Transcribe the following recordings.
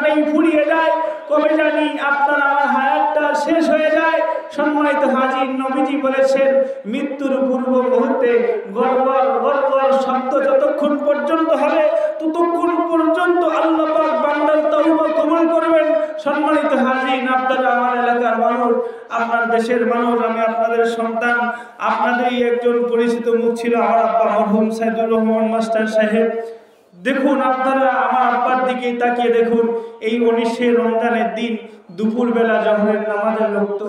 সেখানেই ফুরিয়ে যায়, কবে জানি আপনার আমার হায়াতটা শেষ হয়ে যায়। সম্মানিত হাজির, নবীজি বলেছেন মৃত্যুর পূর্ব মুহূর্তে গড়গড় গড়গড় শব্দ যতক্ষণ পর্যন্ত হবে ততক্ষণ পর্যন্ত আল্লাহ পাক বান্দার তওবা কবুল করবেন। সম্মানিত হাজির, আপনারা আমার এলাকার মানুষ, আপনার দেশের মানুষ, আমি আপনাদের সন্তান, আপনাদেরই একজন পরিচিত মুখ ছিল আমার আব্বা মরহুম সাইদুর রহমান মাস্টার সাহেব। দেখুন, আপনারা আমার আব্বার দিকে তাকিয়ে দেখুন, এই 19শে রমজানের দিন দুপুরবেলা জোহরের নামাজের রক্ত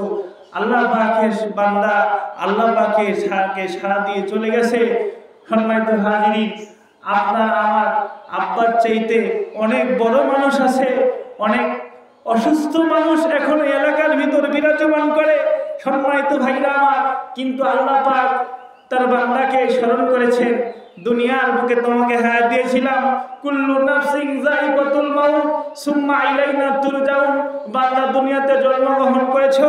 আল্লাহ পাকের বান্দা আল্লাহ পাকের সাড়া দিয়ে চলে গেছে। সম্মানিত হাজিরিন, আপনার আমার আব্বার চাইতে অনেক বড় মানুষ আছে, অনেক অসুস্থ মানুষ এখন এলাকার ভিতর বিরাজমান করে। সম্মানিত ভাইরা আমার, কিন্তু আল্লাহ পাক তার বান্দাকে স্মরণ করেছেন। দুনিয়ার বুকে তোমাকে হায়াত দিয়েছিলাম, কুল্লু নাফসিন যায়িকাতুল মাউত সুম্মা ইলাইনা তুরজাউন। বান্দা, দুনিয়াতে জন্মগ্রহণ করেছো,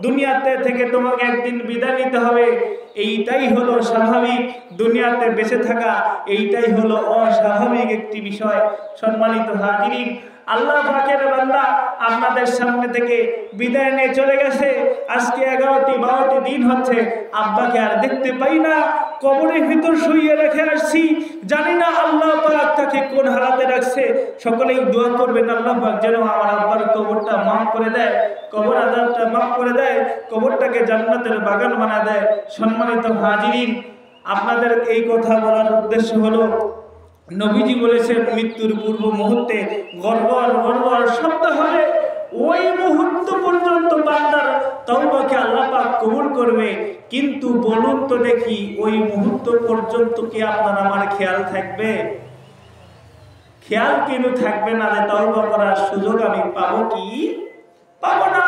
দুনিয়াতে থেকে তোমাকে একদিন বিদায় নিতে হবে। এইটাই হলো স্বাভাবিক, দুনিয়াতে বেঁচে থাকা এইটাই হলো অস্বাভাবিক একটি বিষয়। সম্মানিত হাজিরিন, আল্লাহ পাকের বান্দা আপনাদের সামনে থেকে বিদায় নিয়ে চলে গেছে। আজকে 11-12টি দিন হচ্ছে আব্বাকে আর দেখতে পাই না। কবরের ভিতর শুইয়ে রেখে আসছি, জানি না আল্লাহ পাক তাকে কোন হালাতে রাখছে। সকলেই দোয়া করবেন আল্লাহ পাক যেন আমার আব্বার কবরটা মাফ করে দেয়, কবর আযাবটা মাফ করে দেয়, কবরটাকে জান্নাতের বাগান বানায় দেয়। সম্মানিত হাজিরিন, আপনাদের এই কথা বলার উদ্দেশ্য হলো, নবীজি বলেছেন মৃত্যুর পূর্ব মুহূর্তে গড়গড় গড়গড় শব্দ হবে, ওই মুহূর্ত পর্যন্ত বান্দার তওবাকে আল্লাহ পাক কবুল করবে। কিন্তু বলুন তো দেখি, ওই মুহূর্ত পর্যন্ত কি আপনার আমার খেয়াল থাকবে? খেয়াল কেন থাকবে না যে তওবা করার সুযোগ আমি পাবো কি পাবো না?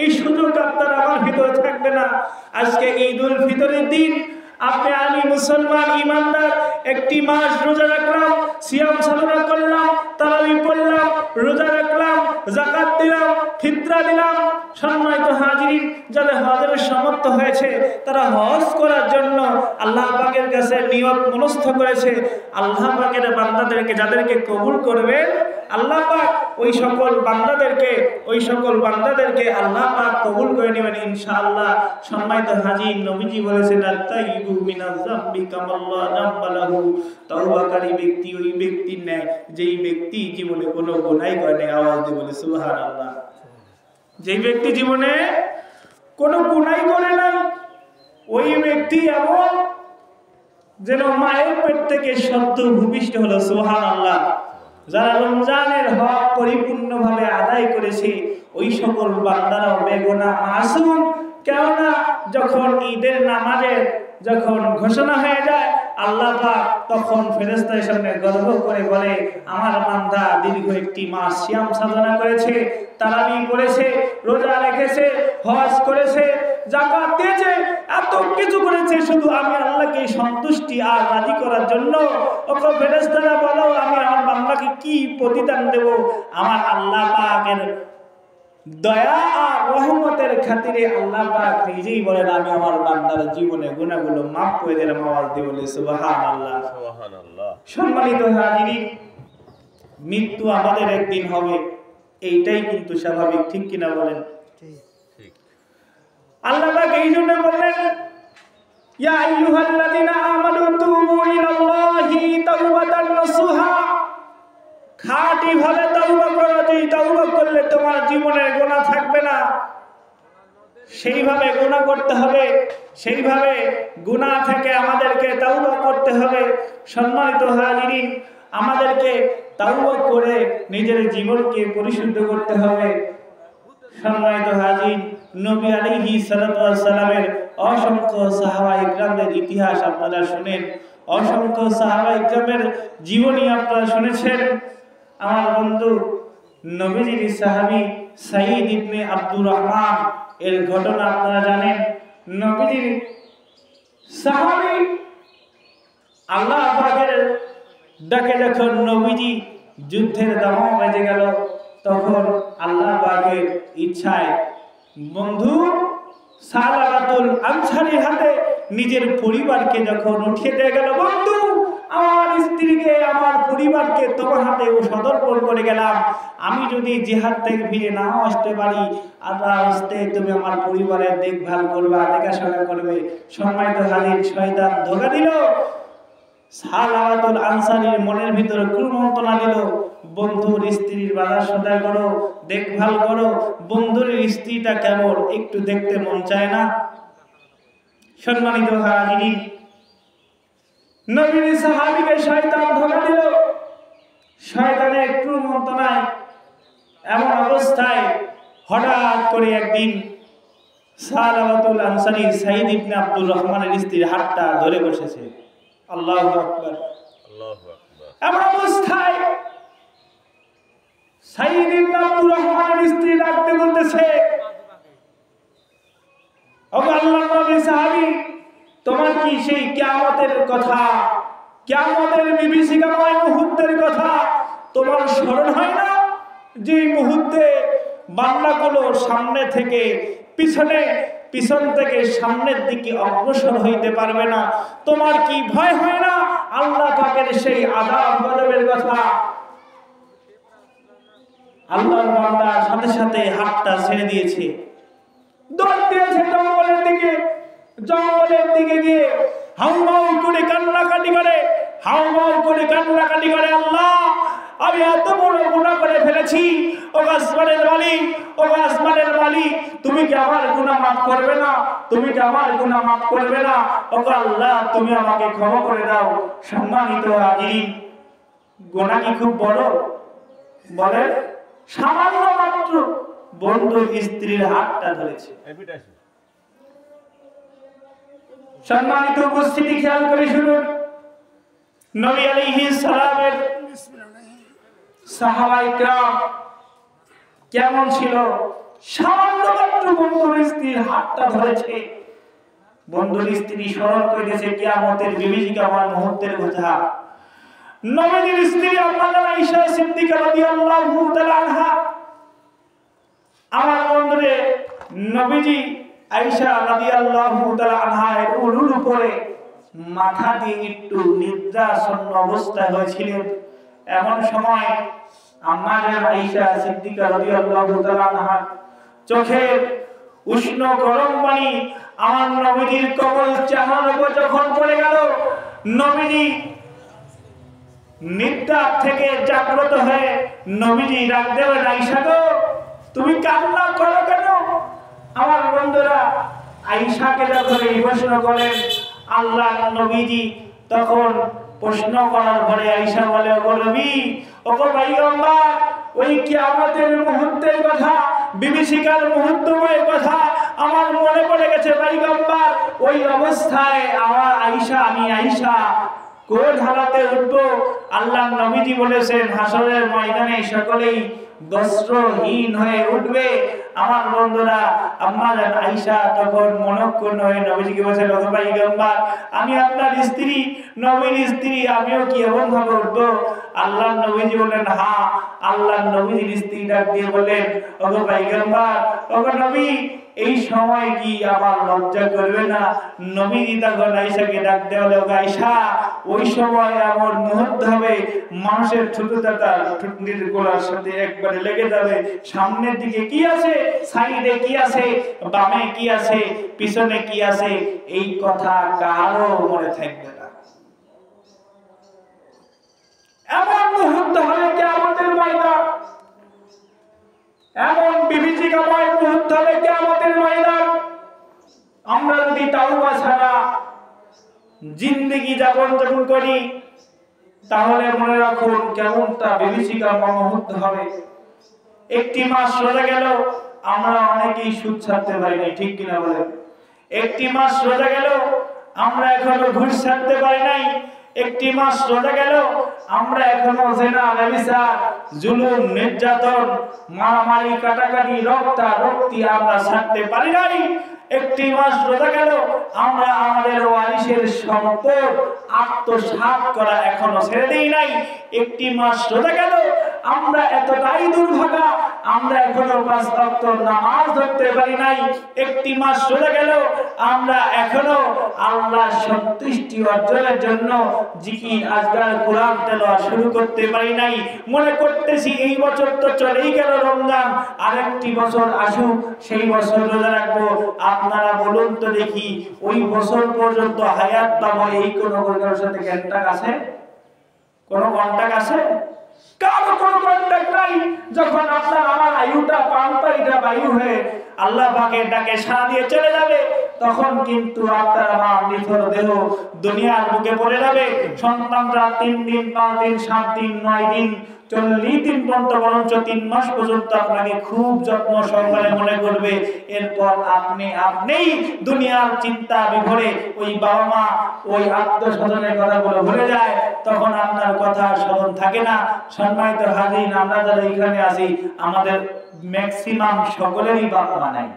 এই সুযোগ আপনার আমার ভিতরে থাকবে না। আজকে ঈদুল ফিতরের দিন, আপনি আমি মুসলমান ইমানদার একটি মাস রোজা রাখলাম, সিয়াম সাধনা করলাম, তারাবি পড়লাম, রোজা রাখলাম, যাকাত দিলাম, ফিতরা দিলাম। সম্মানিত হাজিরিন, যাদের হজের সামর্থ্য হয়েছে তারা হজ করার জন্য আল্লাহ পাকের কাছে নিয়ত মনস্থ করেছে। আল্লাহ পাকের বান্দাদেরকে যাদেরকে কবুল করবেন আল্লাহ পাক ওই সকল বান্দাদেরকে আল্লাহ পাক কবুল করে নেবেন ইনশাআল্লাহ। সম্মানিত হাজির, নবীজি বলেছেন আত-তাইয়িবু মিনাজ যামবি কামাল্লা যামবা লাহু। তওবাকারী ব্যক্তি ওই ব্যক্তির ন্যায় যেই ব্যক্তি জীবনে কোনো গুনাহ করে নাই। আওয়াজ দিয়ে বলে সুবহানাল্লাহ। যেই ব্যক্তি জীবনে কোনো গুনাহ করে নাই ওই ব্যক্তি এমন যেন মায়ের পেট থেকে সদ্য ভূমিষ্ঠ হলো। সুবহানাল্লাহ। যারা রমজানের হক পরিপূর্ণভাবে আদায় করেছে ওই সকল বান্দারাও বেগুনাহ মাসুম। কেননা যখন ঈদের নামাজের যখন ঘোষণা হয়ে যায় আল্লাহ পাক তখন ফেরেশতাদের সামনে গর্ব করে বলে, আমার বান্দা দীর্ঘ একটি মাস সিয়াম সাধনা করেছে, তারাবি করেছে, রোজা রেখেছে, হজ করেছে, যাকাত দিয়েছে, এত কিছু করেছে শুধু আমি আল্লাহকে সন্তুষ্টি আর রাজি করার জন্য। ওকে ফেরেশতারা বলো, আমি আমার বান্দাকে কি প্রতিদান দেব? আমার আল্লাহ পাকের দয়া আর রহমতের খাতিরে আল্লাহ পাক নিজেই বলেন, আমি আমার বান্দার জীবনে গুনাহগুলো মাফ করে দিলাম। আওয়াজ দিয়ে বলে সুবহানাল্লাহ, সুবহানাল্লাহ। সম্মানিত হাজিরিন, মৃত্যু আমাদের একদিন হবে, এইটাই কিন্তু স্বাভাবিক, ঠিক কিনা বলেন? ঠিক। আল্লাহ পাক এই জন্য বললেন, ইয়া আইয়ুহাল্লাযিনা আমানু তুবু ইলাল্লাহি তাওবাতান নাসুহা। খাঁটি ভাবে তওবা করো, যেই তওবা করলে তোমার জীবনের গুনাহ থাকবে না। সেইভাবে গুনাহ করতে হবে, সেইভাবে গুনাহ থেকে আমাদেরকে তওবা করতে হবে। সম্মানিত হাজিরিন, আমাদেরকে তওবা করে নিজের জীবনকে পরিশুদ্ধ করতে হবে। সম্মানিত হাজির, নবী আলাইহিস সালাতু ওয়াস সালামের অসংখ্য সাহাবায়ে ইকরামদের ইতিহাস আপনারা শুনেন, অসংখ্য সাহাবায়ে ইকরামের জীবনী আপনারা শুনেছেন। আমার বন্ধু নবীজির সাহাবী সাঈদ ইবনে আব্দুর রহমান এর ঘটনা আপনারা জানেন। নবীজির সাহাবী আল্লাহ পাকের ডাকে যখন নবীজি যুদ্ধের দামাম বেজে গেল, তখন আল্লাহ পাকের ইচ্ছায় বন্ধু সালাবাতুল আনসারীর হাতে নিজের পরিবারকে যখন উঠিয়ে দিয়ে গেল, বন্ধু আমার স্ত্রীকে আমার পরিবারকে তোমার হাতে সদর্পণ করে গেলাম। আমি যদি জিহাদ থেকে ফিরে নাও আসতে পারি, আল্লাহ হস্তে তুমি আমার পরিবারের দেখভাল করবা, দেখাশোনা করবে। সম্মানিত হাজির, শয়তান ধোঁকা দিল। সালাওয়াতুল আনসারীর মনের ভিতরে কুমন্ত্রণা দিল, বন্ধুর স্ত্রীর বাজার সদাই করো, দেখভাল করো। বন্ধুর স্ত্রীটা কেমন একটু দেখতে মন চায় না? সম্মানিত হাজির, নবীর সাহাবীকে শয়তান ধোঁকা দিল। শয়তানের কুমন্ত্রণায় এমন অবস্থায় হঠাৎ করে একদিন সালাওয়াতুল আনসারী সাঈদ ইবনে আব্দুর রহমানের স্ত্রীর হাতটা ধরে বসেছে। আল্লাহু আকবার, আল্লাহু আকবার। এমন অবস্থায় সাঈদ ইবনে আব্দুর রহমানের স্ত্রী ডাকতে বলতেছে, ওগো আল্লাহর নবী সাহাবী, তোমার কি সেই কিয়ামতের কথা, কিয়ামতের বিভীষিকাময় মুহূর্তের কথা তোমার স্মরণ হয় না? যে মুহূর্তে বান্দাগুলো সামনে থেকে পিছনে, পিছন থেকে সামনের দিকে অগ্রসর হইতে পারবে না। তোমার কি ভয় হয় না আল্লাহ পাকের সেই আযাব গজবের কথা? আল্লাহর বান্দা সাথে সাথে হাতটা ছেড়ে দিয়েছে, দৌড় দিয়েছে জঙ্গলের দিকে। জঙ্গলের দিকে গিয়ে হাউমাউ করে কান্নাকাটি করে, হাউমাউ করে কান্নাকাটি করে, আল্লাহ আমি এত বড় গুনাহ করে ফেলেছি। ও আসমানের মালিক, ও আসমানের মালিক, তুমি কি আমার গুনাহ মাফ করবে না? তুমি কি আমার গুনাহ মাফ করবে না? ও আল্লাহ, তুমি আমাকে ক্ষমা করে দাও। সম্মানিত হাজির, গুনাহ কি খুব বড়? বলে সামান্য মাত্র বন্ধুর স্ত্রীর হাতটা ধরেছে। সম্মানিত উপস্থিতি, খেয়াল করে শুনুন, নবী আলাইহিস সালামের সাহাবায়ে কেরাম কেমন ছিল। সামান্য মাত্র বন্ধুর স্ত্রীর হাতটা ধরেছে। বন্ধুর স্ত্রী স্মরণ করেছে কিয়ামতের বিভীষিকাময় মুহূর্তের কথা। নবীর স্ত্রী আম্মা আয়েশা সিদ্দিকা রাদিয়াল্লাহু তাআলা আনহা, আমার বন্ধুরে নবীজি আয়েশা রাদিয়াল্লাহু তাআলা আনহার উরুর উপরে মাথা দিয়ে একটু নিদ্রাসন্ন অবস্থায় হয়েছিলেন। এমন সময় আম্মা আয়েশা সিদ্দিকা রাদিয়াল্লাহু তাআলা আনহার চোখের উষ্ণ গরম পানি আমার নবীজির কবল চেহারার উপর যখন পড়ে গেল, নবীজি নিদ্রা থেকে জাগ্রত হয়ে নবীজি ডাক দেবেন, আয়েশা গো, তুমি কান্না করো কেন? আমার বন্ধুরা আয়েশাকে যখন এই প্রশ্ন করেন, আল্লাহ নবীজি তখন প্রশ্ন করার পরে আয়েশা বলে, ওগো নবী, ওগো পয়গম্বর, ওই কিয়ামতের মুহূর্তের কথা, বিভীষিকার মুহূর্তময় কথা আমার মনে পড়ে গেছে পয়গম্বর। ওই অবস্থায় আমার আয়েশা, আমি আয়েশা কোন হালাতে উঠবো? আল্লাহ নবীজি বলেছেন হাসরের ময়দানে সকলেই বস্ত্রহীন হয়ে উঠবে। আমার বন্ধুরা আম্মা জান আয়েশা তখন মনক্ষুণ্ণ হয়ে নবীজিকে বলেছেন, ওগো পয়গম্বর, আমি আপনার স্ত্রী, নবীর স্ত্রী, আমিও কি এমন ভাবে উঠবো? আল্লাহ নবীজি বললেন, হ্যাঁ। আল্লাহ নবীজির স্ত্রী ডাক দিয়ে বললেন, ওগো পয়গম্বর, ওগো নবী, এই সময় কি আমার লজ্জা করবে না? নবীজি তখন আয়েশাকে ডাক দিয়ে বলে, ওগো আয়েশা, ওই সময় এমন মুহূর্ত হবে মানুষের ছোটটা ঠুটনির গোলার সাথে একবারে লেগে যাবে। সামনের দিকে কি আছে, সাইডে কি আছে, বামে কি আছে, পিছনে কি আছে, এই কথা কারো মনে থাকবে না। এমন মুহূর্ত হবে কিয়ামতের ময়দান, এমন বিভীষিকাময় মুহূর্ত হবে কিয়ামতের ময়দান। আমরা যদি তাওবা ছাড়া জিন্দেগি যাপন করি, তাহলে মনে রাখুন কেমনটা বিভীষিকাময় মুহূর্ত হবে। একটি মাস রোজা গেল, আমরা অনেকেই সুদ ছাড়তে পারি নাই, ঠিক কিনা বলেন? একটি মাস রোজা গেল, আমরা এখনো ঘুষ ছাড়তে পারি নাই। একটি মাস রোজা গেল, আমরা এখনো জেনা, ব্যভিচার, জুলুম, নির্যাতন, মারামারি, কাটাকাটি, রক্তারক্তি আমরা ছাড়তে পারি নাই। একটি মাস রোজা গেল, আমরা আমাদের ওয়ারিসের সম্পদ আত্মসাৎ করা এখনো ছেড়ে দেই নাই। একটি মাস রোজা গেল, আমরা এতটাই দুর্ভাগা আমরা এখনো 5 ওয়াক্ত নামাজ ধরতে পারি নাই, একটি মাস চলে গেল আমরা এখনো আল্লাহর সন্তুষ্টি অর্জনের জন্য জিকির আজকার কোরআন তেলাওয়াত শুরু করতে পারি নাই। মনে করতেছি এই বছর তো চলেই গেল রমজান, আরেকটি বছর আসুক, সেই বছর রোজা রাখবো। আপনারা বলুন তো দেখি, ওই বছর পর্যন্ত হায়াত পাবো এই কোন কারোর সাথে কন্টাক্ট আছে? কোন কন্টাক্ট আছে? কারো কোনো কন্টাক্ট নাই। যখন আপনার আমার আয়ুটা প্রাণটা বায়ু হয়ে আল্লাহ পাকের ডাকে সাড়া দিয়ে চলে যাবে, তখন কিন্তু আপনার আমার নিথর দেহ দুনিয়ার বুকে পড়ে যাবে। সন্তানরা 3 দিন 5 দিন 7 দিন 9 দিন 40 দিন পর্যন্ত, বরঞ্চ 3 মাস পর্যন্ত আপনাকে খুব যত্ন সহকারে মনে করবে। এরপর আপনিই দুনিয়ার চিন্তা বিভোরে ওই বাবা মা ওই আত্মস্বজনের কথাগুলো ভুলে যায়, তখন আপনার কথা স্মরণ থাকে না। সম্মানিত হাজির, আমরা যারা এখানে আছি আমাদের ম্যাক্সিমাম সকলেরই বাবা মা নাই,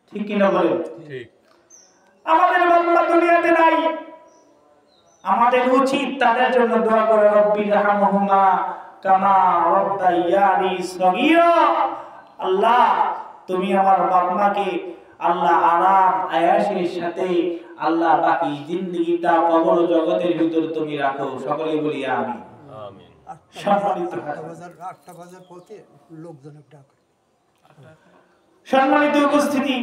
ঠিক কিনা বলেন? ঠিক। আমাদের বাবা মা দুনিয়াতে নাই, আমাদের উচিত তাদের জন্য দোয়া করে, রব্বি রাহমহুমা কামা রাব্বায়ানি সগীরা। আল্লাহ তুমি আমার বাবা মাকে আল্লাহ আরাম আয়েশের সাথে আল্লাহ বাকি জিন্দেগিটা কবর জগতের ভিতর তুমি রাখো। সকলেই বলি আমিন। আমিন। সম্মানিত উপস্থিতি,